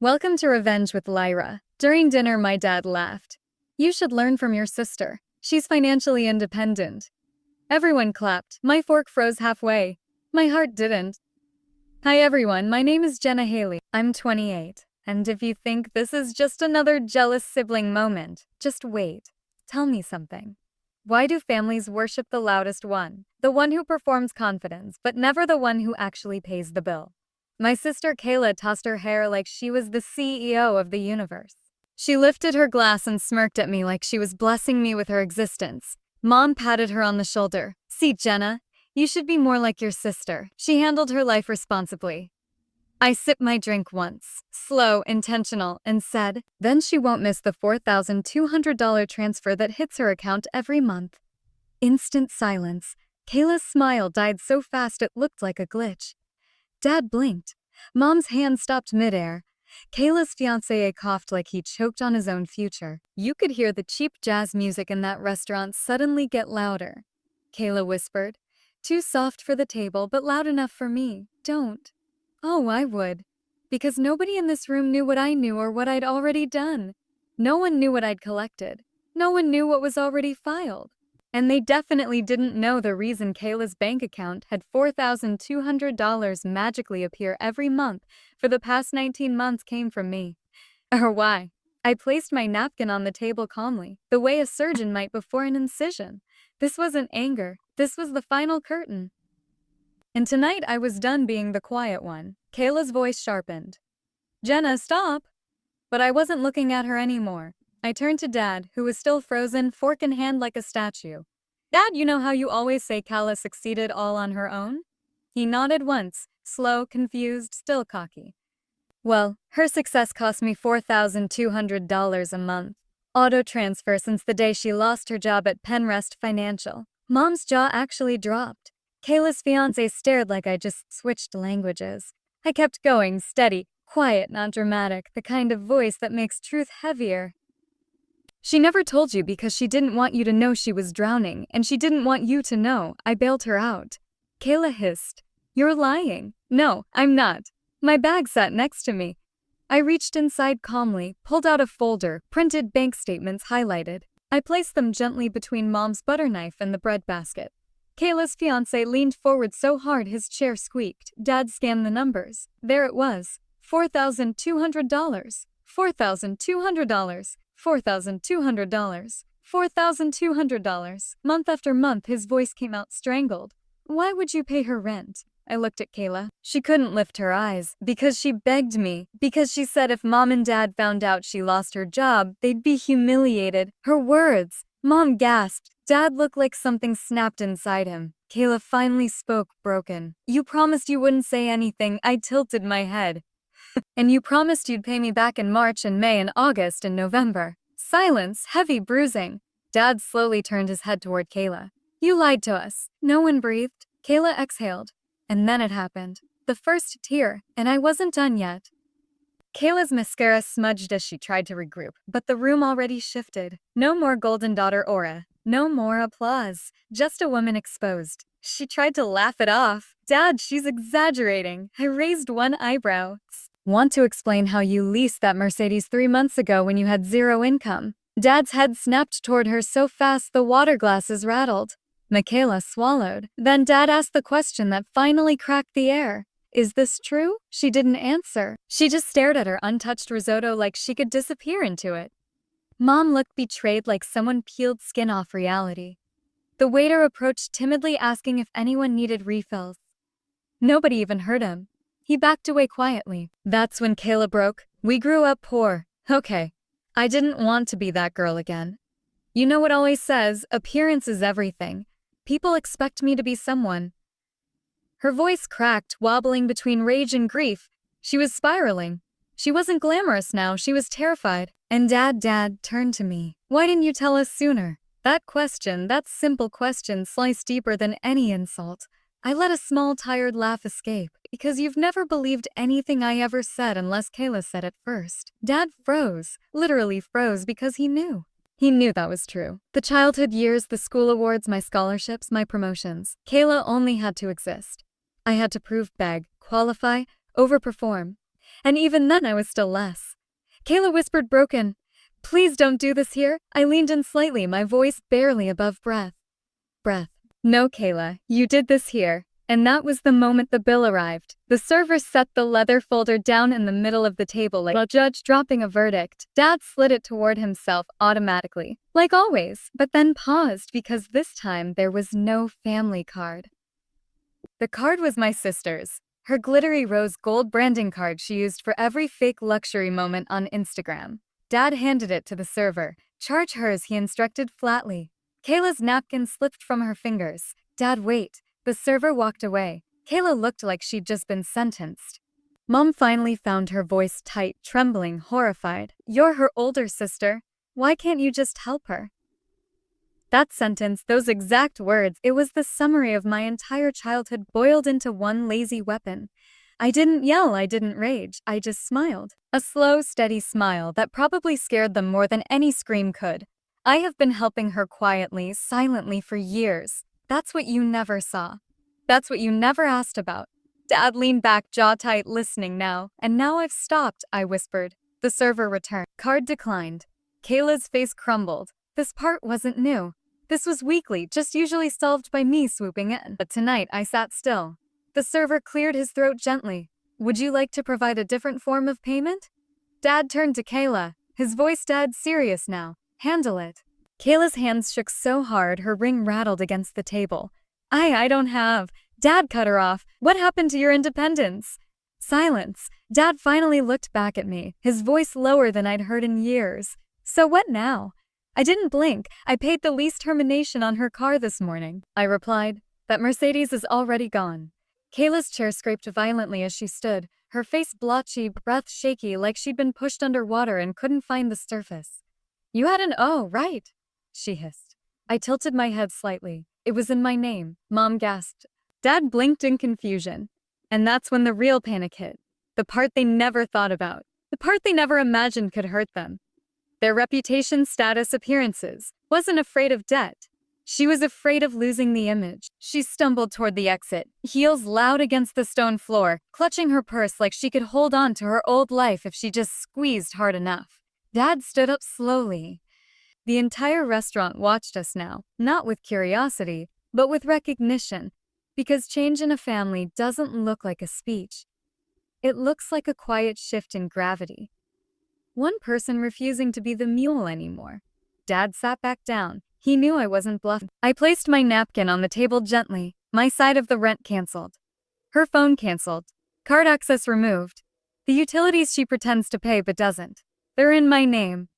Welcome to Revenge with Lyra. During dinner, my dad laughed. You should learn from your sister. She's financially independent. Everyone clapped. My fork froze halfway. My heart didn't. Hi everyone, my name is Jenna Haley. I'm 28. And if you think this is just another jealous sibling moment, just wait. Tell me something. Why do families worship the loudest one? The one who performs confidence, but never the one who actually pays the bill. My sister Kayla tossed her hair like she was the CEO of the universe. She lifted her glass and smirked at me like she was blessing me with her existence. Mom patted her on the shoulder. See, Jenna, you should be more like your sister. She handled her life responsibly. I sipped my drink once, slow, intentional, and said, then she won't miss the $4,200 transfer that hits her account every month. Instant silence. Kayla's smile died so fast it looked like a glitch. Dad blinked. Mom's hand stopped midair. Kayla's fiancé coughed like he choked on his own future. You could hear the cheap jazz music in that restaurant suddenly get louder. Kayla whispered, too soft for the table, but loud enough for me. Don't. Oh, I would. Because nobody in this room knew what I knew or what I'd already done. No one knew what I'd collected. No one knew what was already filed. And they definitely didn't know the reason Kayla's bank account had $4,200 magically appear every month for the past 19 months came from me. Or why. I placed my napkin on the table calmly, the way a surgeon might before an incision. This wasn't anger. This was the final curtain. And tonight I was done being the quiet one. Kayla's voice sharpened. Jenna, stop! But I wasn't looking at her anymore. I turned to Dad, who was still frozen, fork in hand like a statue. Dad, you know how you always say Kayla succeeded all on her own? He nodded once, slow, confused, still cocky. Well, her success cost me $4,200 a month. Auto transfer since the day she lost her job at Penrest Financial. Mom's jaw actually dropped. Kayla's fiancé stared like I just switched languages. I kept going, steady, quiet, not dramatic, the kind of voice that makes truth heavier. She never told you because she didn't want you to know she was drowning, and she didn't want you to know. I bailed her out. Kayla hissed. You're lying. No, I'm not. My bag sat next to me. I reached inside calmly, pulled out a folder, printed bank statements highlighted. I placed them gently between Mom's butter knife and the bread basket. Kayla's fiancé leaned forward so hard his chair squeaked. Dad scanned the numbers. There it was. $4,200. $4,200. $4,200. $4,200. Month after month, his voice came out strangled. Why would you pay her rent? I looked at Kayla. She couldn't lift her eyes. Because she begged me. Because she said if Mom and Dad found out she lost her job, they'd be humiliated. Her words. Mom gasped. Dad looked like something snapped inside him. Kayla finally spoke, broken. You promised you wouldn't say anything. I tilted my head. And you promised you'd pay me back in March and May and August and November. Silence, heavy bruising. Dad slowly turned his head toward Kayla. You lied to us. No one breathed. Kayla exhaled. And then it happened. The first tear, and I wasn't done yet. Kayla's mascara smudged as she tried to regroup, but the room already shifted. No more golden daughter aura. No more applause. Just a woman exposed. She tried to laugh it off. Dad, she's exaggerating. I raised one eyebrow. Want to explain how you leased that Mercedes 3 months ago when you had zero income? Dad's head snapped toward her so fast the water glasses rattled. Michaela swallowed. Then Dad asked the question that finally cracked the air. Is this true? She didn't answer. She just stared at her untouched risotto like she could disappear into it. Mom looked betrayed like someone peeled skin off reality. The waiter approached timidly asking if anyone needed refills. Nobody even heard him. He backed away quietly. That's when Kayla broke. We grew up poor. Okay. I didn't want to be that girl again. You know what always says, appearance is everything. People expect me to be someone. Her voice cracked, wobbling between rage and grief. She was spiraling. She wasn't glamorous now, she was terrified. And Dad turned to me. Why didn't you tell us sooner? That question, that simple question sliced deeper than any insult. I let a small, tired laugh escape. Because you've never believed anything I ever said unless Kayla said it first. Dad froze, literally froze because he knew. He knew that was true. The childhood years, the school awards, my scholarships, my promotions. Kayla only had to exist. I had to prove, beg, qualify, overperform. And even then I was still less. Kayla whispered broken. Please don't do this here. I leaned in slightly, my voice barely above breath. No, Kayla, you did this here. And that was the moment the bill arrived. The server set the leather folder down in the middle of the table like a judge dropping a verdict. Dad slid it toward himself automatically, like always, but then paused because this time there was no family card. The card was my sister's. Her glittery rose gold branding card she used for every fake luxury moment on Instagram. Dad handed it to the server. Charge hers, he instructed flatly. Kayla's napkin slipped from her fingers. Dad, wait. The server walked away. Kayla looked like she'd just been sentenced. Mom finally found her voice tight, trembling, horrified. You're her older sister. Why can't you just help her? That sentence, those exact words, it was the summary of my entire childhood boiled into one lazy weapon. I didn't yell, I didn't rage, I just smiled. A slow, steady smile that probably scared them more than any scream could. I have been helping her quietly, silently for years. That's what you never saw. That's what you never asked about. Dad leaned back, jaw tight, listening now. And now I've stopped, I whispered. The server returned. Card declined. Kayla's face crumbled. This part wasn't new. This was weekly, just usually solved by me swooping in. But tonight I sat still. The server cleared his throat gently. Would you like to provide a different form of payment? Dad turned to Kayla, his voice dead serious now. Handle it. Kayla's hands shook so hard her ring rattled against the table. I don't have. Dad cut her off. What happened to your independence? Silence. Dad finally looked back at me, his voice lower than I'd heard in years. So what now? I didn't blink. I paid the lease termination on her car this morning. I replied. That Mercedes is already gone. Kayla's chair scraped violently as she stood, her face blotchy, breath shaky like she'd been pushed underwater and couldn't find the surface. You had an O, right? She hissed. I tilted my head slightly. It was in my name. Mom gasped. Dad blinked in confusion. And that's when the real panic hit. The part they never thought about. The part they never imagined could hurt them. Their reputation, status, appearances. Wasn't afraid of debt. She was afraid of losing the image. She stumbled toward the exit, heels loud against the stone floor, clutching her purse like she could hold on to her old life if she just squeezed hard enough. Dad stood up slowly. The entire restaurant watched us now, not with curiosity, but with recognition, because change in a family doesn't look like a speech. It looks like a quiet shift in gravity. One person refusing to be the mule anymore. Dad sat back down. He knew I wasn't bluffing. I placed my napkin on the table gently, my side of the rent canceled. Her phone canceled. Card access removed. The utilities she pretends to pay but doesn't. They're in my name.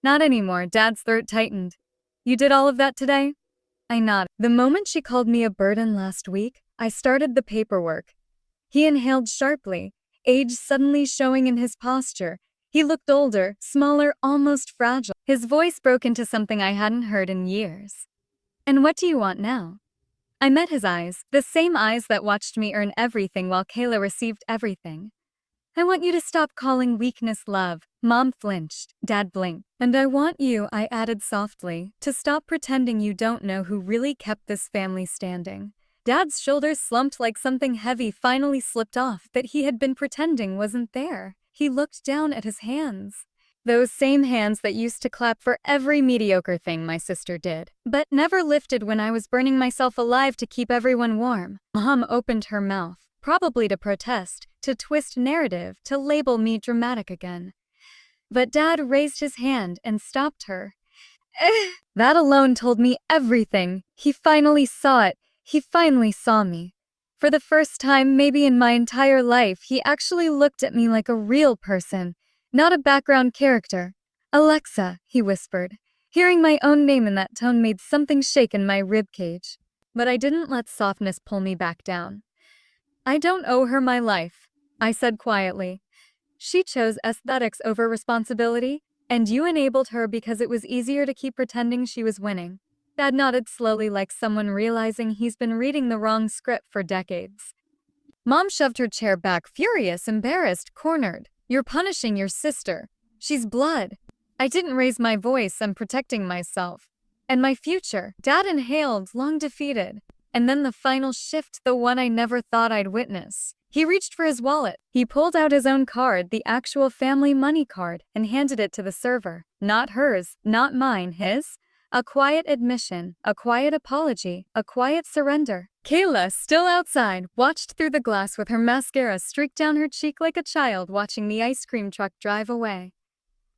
Not anymore, Dad's throat tightened. You did all of that today? I nodded. The moment she called me a burden last week, I started the paperwork. He inhaled sharply, age suddenly showing in his posture. He looked older, smaller, almost fragile. His voice broke into something I hadn't heard in years. And what do you want now? I met his eyes, the same eyes that watched me earn everything while Kayla received everything. I want you to stop calling weakness love. Mom flinched. Dad blinked. And I want you, I added softly, to stop pretending you don't know who really kept this family standing. Dad's shoulders slumped like something heavy finally slipped off that he had been pretending wasn't there. He looked down at his hands. Those same hands that used to clap for every mediocre thing my sister did, but never lifted when I was burning myself alive to keep everyone warm. Mom opened her mouth, probably to protest, to twist narrative, to label me dramatic again. But Dad raised his hand and stopped her. That alone told me everything. He finally saw it. He finally saw me. For the first time maybe in my entire life, he actually looked at me like a real person, not a background character. Alexa, he whispered. Hearing my own name in that tone made something shake in my ribcage. But I didn't let softness pull me back down. I don't owe her my life, I said quietly. She chose aesthetics over responsibility, and you enabled her because it was easier to keep pretending she was winning. Dad nodded slowly like someone realizing he's been reading the wrong script for decades. Mom shoved her chair back, furious, embarrassed, cornered. You're punishing your sister. She's blood. I didn't raise my voice, I'm protecting myself. And my future. Dad inhaled, long defeated. And then the final shift, the one I never thought I'd witness. He reached for his wallet. He pulled out his own card, the actual family money card, and handed it to the server. Not hers, not mine, his. A quiet admission, a quiet apology, a quiet surrender. Kayla, still outside, watched through the glass with her mascara streaked down her cheek like a child watching the ice cream truck drive away.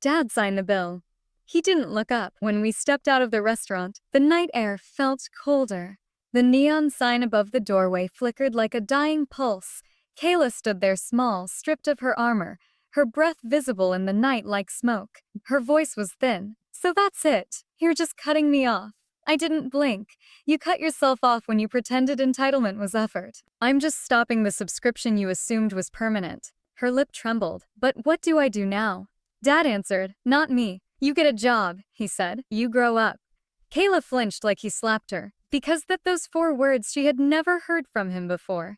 Dad signed the bill. He didn't look up. When we stepped out of the restaurant, the night air felt colder. The neon sign above the doorway flickered like a dying pulse. Kayla stood there small, stripped of her armor, her breath visible in the night like smoke. Her voice was thin. So that's it. You're just cutting me off. I didn't blink. You cut yourself off when you pretended entitlement was effort. I'm just stopping the subscription you assumed was permanent. Her lip trembled. But what do I do now? Dad answered, not me. You get a job, he said. You grow up. Kayla flinched like he slapped her, because those 4 words she had never heard from him before.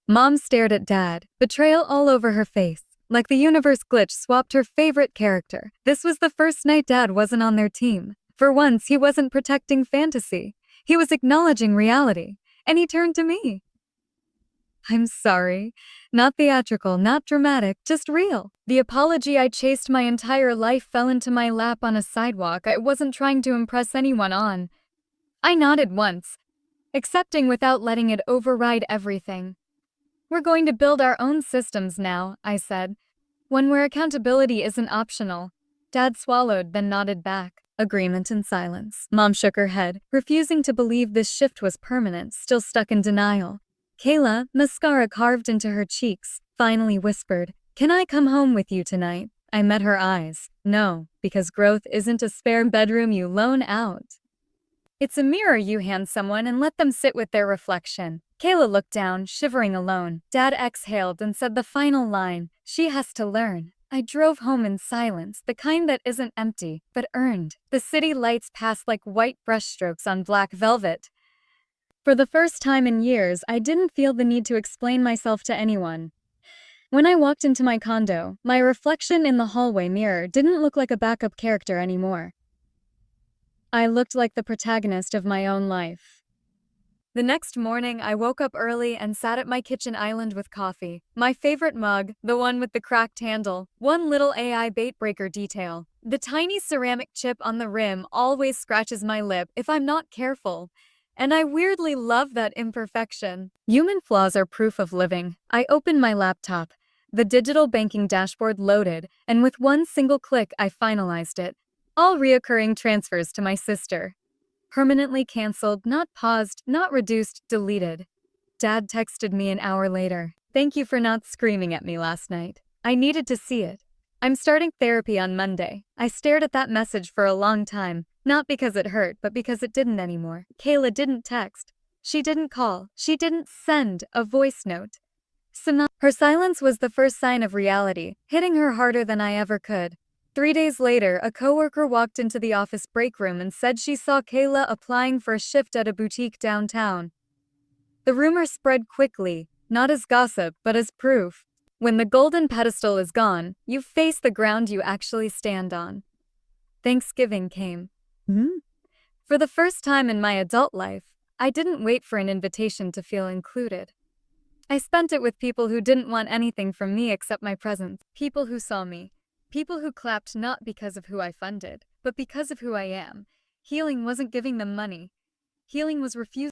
Mom stared at Dad, betrayal all over her face. Like the universe glitch swapped her favorite character. This was the first night Dad wasn't on their team. For once, he wasn't protecting fantasy. He was acknowledging reality. And he turned to me. I'm sorry. Not theatrical, not dramatic, just real. The apology I chased my entire life fell into my lap on a sidewalk I wasn't trying to impress anyone on. I nodded once, accepting without letting it override everything. We're going to build our own systems now, I said. One where accountability isn't optional. Dad swallowed, then nodded back. Agreement and silence. Mom shook her head, refusing to believe this shift was permanent, still stuck in denial. Kayla, mascara carved into her cheeks, finally whispered, "Can I come home with you tonight?" I met her eyes. No, because growth isn't a spare bedroom you loan out. It's a mirror you hand someone and let them sit with their reflection. Kayla looked down, shivering alone. Dad exhaled and said the final line, "She has to learn." I drove home in silence, the kind that isn't empty, but earned. The city lights passed like white brushstrokes on black velvet. For the first time in years, I didn't feel the need to explain myself to anyone. When I walked into my condo, my reflection in the hallway mirror didn't look like a backup character anymore. I looked like the protagonist of my own life. The next morning, I woke up early and sat at my kitchen island with coffee. My favorite mug, the one with the cracked handle, one little AI bait breaker detail. The tiny ceramic chip on the rim always scratches my lip if I'm not careful. And I weirdly love that imperfection. Human flaws are proof of living. I opened my laptop. The digital banking dashboard loaded, and with one single click, I finalized it. All reoccurring transfers to my sister. Permanently canceled, not paused, not reduced, deleted. Dad texted me an hour later. "Thank you for not screaming at me last night. I needed to see it. I'm starting therapy on Monday." I stared at that message for a long time, not because it hurt, but because it didn't anymore. Kayla didn't text. She didn't call. She didn't send a voice note. Her silence was the first sign of reality, hitting her harder than I ever could. 3 days later, a coworker walked into the office break room and said she saw Kayla applying for a shift at a boutique downtown. The rumor spread quickly, not as gossip, but as proof. When the golden pedestal is gone, you face the ground you actually stand on. Thanksgiving came. For the first time in my adult life, I didn't wait for an invitation to feel included. I spent it with people who didn't want anything from me except my presence. People who saw me. People who clapped not because of who I funded, but because of who I am. Healing wasn't giving them money. Healing was refusing.